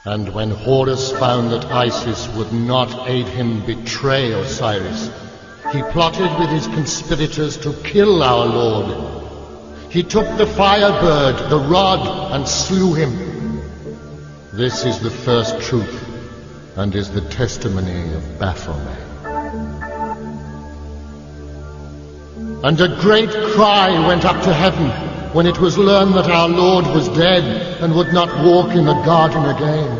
And when Horus found that Isis would not aid him betray Osiris, he plotted with his conspirators to kill our Lord. He took the firebird, the rod, and slew him. This is the first truth, and is the testimony of Baphomet. And a great cry went up to heaven when it was learned that our Lord was dead and would not walk in the garden again.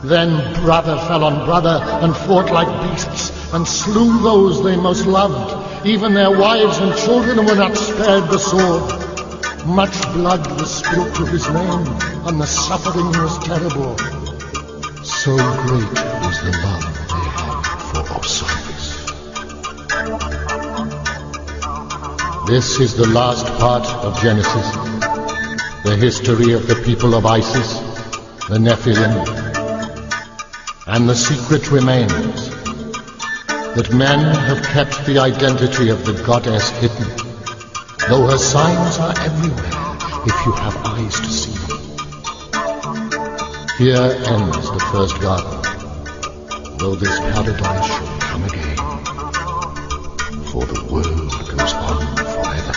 Then brother fell on brother and fought like beasts and slew those they most loved. Even their wives and children were not spared the sword. Much blood was spilt to his name, and the suffering was terrible. So great was the love they had for Osiris. This is the last part of Genesis, the history of the people of Isis, the Nephilim, and the secret remains that men have kept the identity of the goddess hidden, though her signs are everywhere if you have eyes to see them. Here ends the first garden, though this paradise shall come again, for the world goes on forever.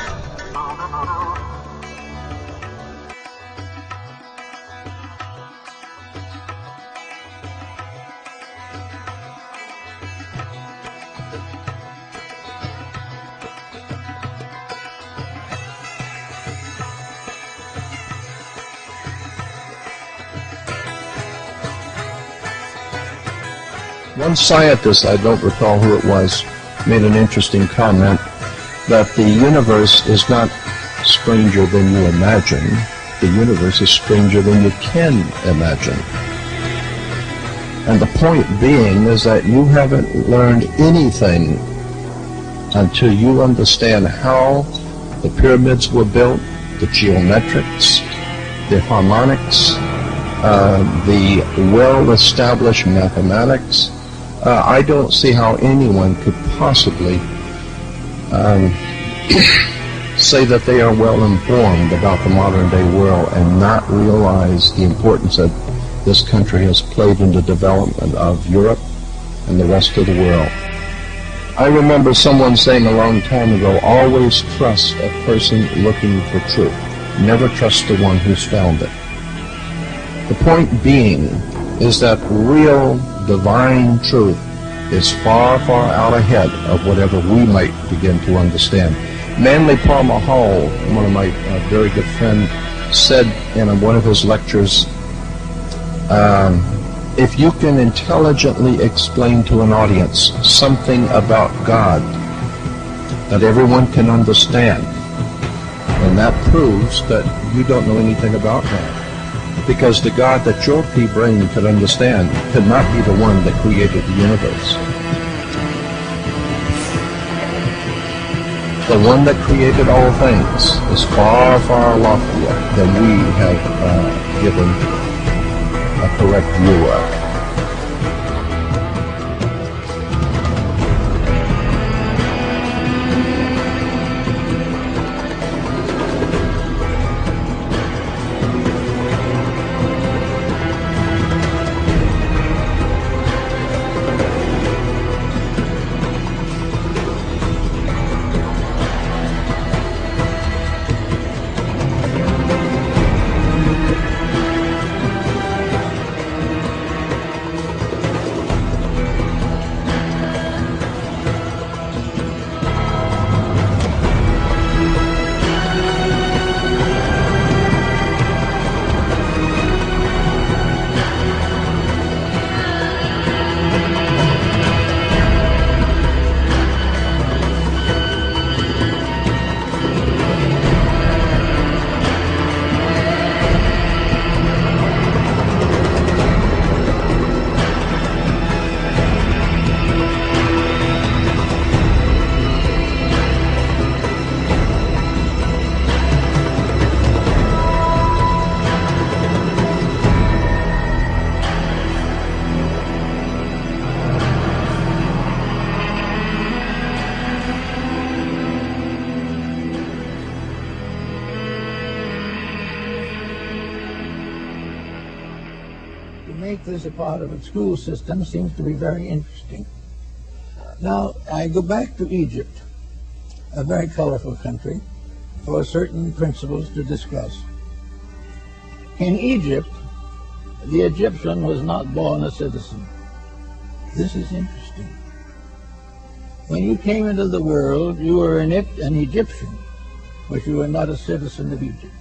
One scientist, I don't recall who it was, made an interesting comment that the universe is not stranger than you imagine. The universe is stranger than you can imagine. And the point being is that you haven't learned anything until you understand how the pyramids were built, the geometrics, the harmonics, the well-established mathematics. I don't see how anyone could possibly say that they are well informed about the modern day world and not realize the importance that this country has played in the development of Europe and the rest of the world. I remember someone saying a long time ago, always trust a person looking for truth. Never trust the one who's found it. The point being is that real divine truth is far, far out ahead of whatever we might begin to understand. Manly Palmer Hall, one of my very good friends, said in one of his lectures, if you can intelligently explain to an audience something about God that everyone can understand, then that proves that you don't know anything about God. Because the God that your pea brain could understand could not be the one that created the universe. The one that created all things is far, far loftier than we have given a correct view of. make this a part of its school system seems to be very interesting. Now, I go back to Egypt, a very colorful country, for certain principles to discuss. In Egypt, the Egyptian was not born a citizen. This is interesting. When you came into the world, you were an Egyptian, but you were not a citizen of Egypt.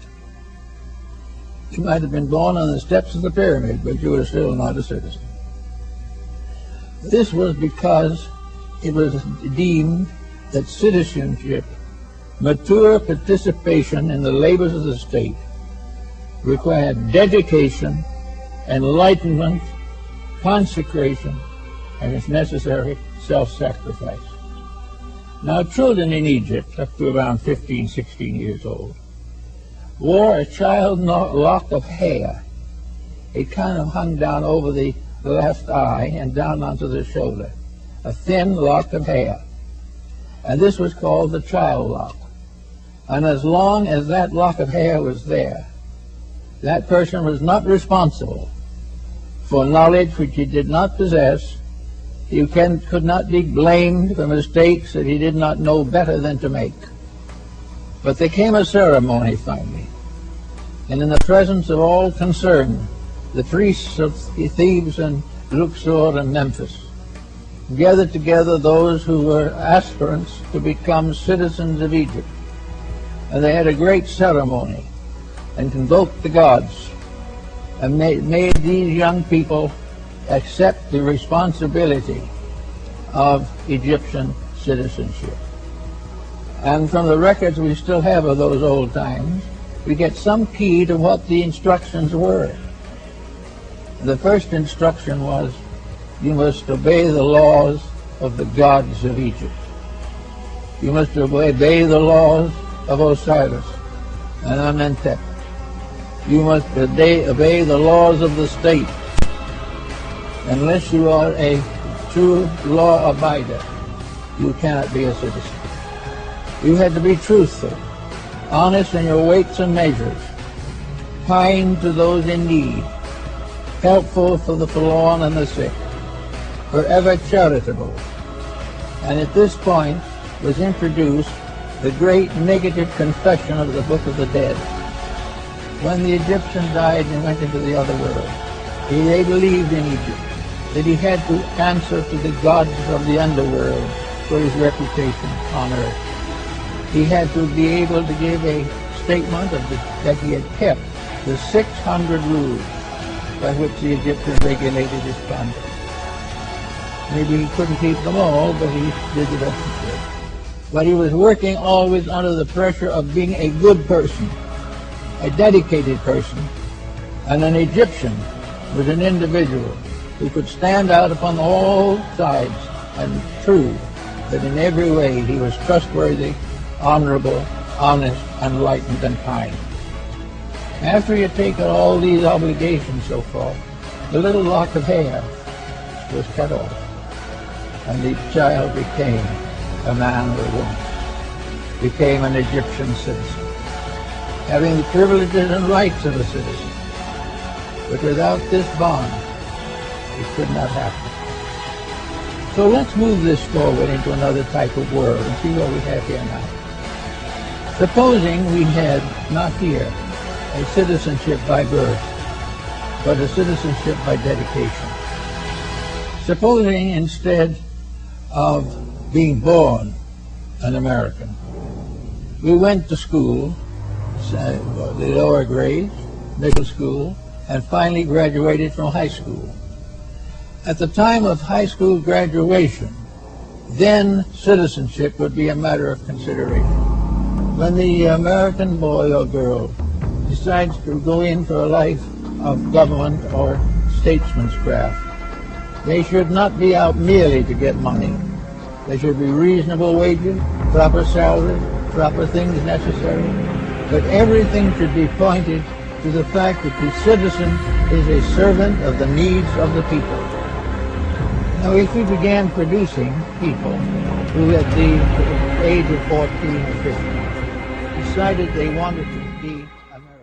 You might have been born on the steps of the pyramid, but you were still not a citizen. This was because it was deemed that citizenship, mature participation in the labors of the state, required dedication, enlightenment, consecration, and, if necessary, self-sacrifice. Now, children in Egypt, up to around 15, 16 years old, wore a child lock of hair. It kind of hung down over the left eye and down onto the shoulder, a thin lock of hair. And this was called the child lock. And as long as that lock of hair was there, that person was not responsible for knowledge which he did not possess. He could not be blamed for mistakes that he did not know better than to make. But there came a ceremony finally, and in the presence of all concerned, the priests of Thebes and Luxor and Memphis gathered together those who were aspirants to become citizens of Egypt. And they had a great ceremony and invoked the gods and made these young people accept the responsibility of Egyptian citizenship. And from the records we still have of those old times, we get some key to what the instructions were. The first instruction was, you must obey the laws of the gods of Egypt. You must obey the laws of Osiris and Amenhotep. You must obey the laws of the state. Unless you are a true law abider, you cannot be a citizen. You had to be truthful, honest in your weights and measures, kind to those in need, helpful for the forlorn and the sick, forever charitable. And at this point was introduced the great negative confession of the Book of the Dead. When the Egyptian died and went into the other world, they believed in Egypt that he had to answer to the gods of the underworld for his reputation on earth. He had to be able to give a statement that he had kept the 600 rules by which the Egyptians regulated his conduct. Maybe he couldn't keep them all, but he did the best he could. But he was working always under the pressure of being a good person, a dedicated person, and an Egyptian was an individual who could stand out upon all sides and prove that in every way he was trustworthy, honorable, honest, enlightened, and kind. After he had taken all these obligations so far, the little lock of hair was cut off, and the child became a man or a woman, became an Egyptian citizen, having the privileges and rights of a citizen. But without this bond, it could not happen. So let's move this forward into another type of world and see what we have here now. Supposing we had not here a citizenship by birth, but a citizenship by dedication. Supposing instead of being born an American, we went to school, the lower grades, middle school, and finally graduated from high school. At the time of high school graduation, then citizenship would be a matter of consideration. When the American boy or girl decides to go in for a life of government or statesman's craft, they should not be out merely to get money. There should be reasonable wages, proper salary, proper things necessary, but everything should be pointed to the fact that the citizen is a servant of the needs of the people. Now, if we began producing people who at the age of 14 or 15 decided they wanted to be American,